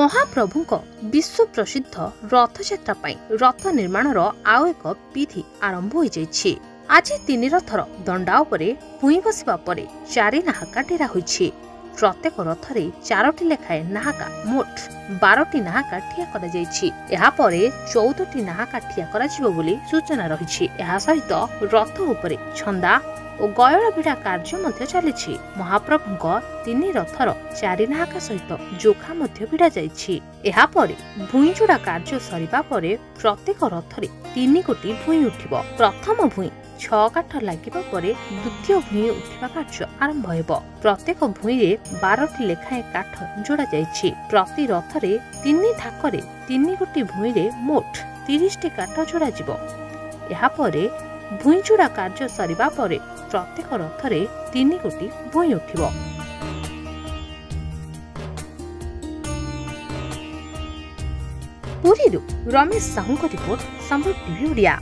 महाप्रभुଙ୍କ विश्व प्रसिद्ध रथयात्रा पाई रथ निर्माणर आउ एक विधि आरंभ हो जाइछि। आज 3 रथर दंडा उपरे भूई बसिबा परे 4 नाहाका डेरा होइछि। प्रत्येक रथरे 4टी लेखाए नाहाका मोट 12टी नाहाका ठिया करा जाइछि। एहा परे 14टी नाहाका ठिया करा जिवो बोली सूचना रहिछि। एहा सहित रथ उपरे छंदा और गयळ भिड़ा कार्य मध्य चलिछि। महाप्रभुଙ୍କ 3 रथर 4 नाहाका सहित जोखा मध्य भिड़ा जाइछि। एहा परे भूई जोड़ा कार्य सरिबा परे प्रत्येक रथरे 3 गोटी भूई उठिबो। प्रथम भूई 6 काठ लागिबा परे द्वितीय भूई उठिबा कार्य आरंभ हेबो। प्रत्येक भूई रे 12टी लेखाए काठ जोड़ा जाइछि। प्रति रथरे 3 थाकरे 3 गोटी भूई रे मोट 30टी काठ जोड़ा जिवो। एहा परे भूई जोड़ा कार्य सरिबा परे प्रत्येक रथरे 3 गोटी भूई उठिबो। पुरीरू रमेश साहू को रिपोर्ट संभव टीवी ओडिया।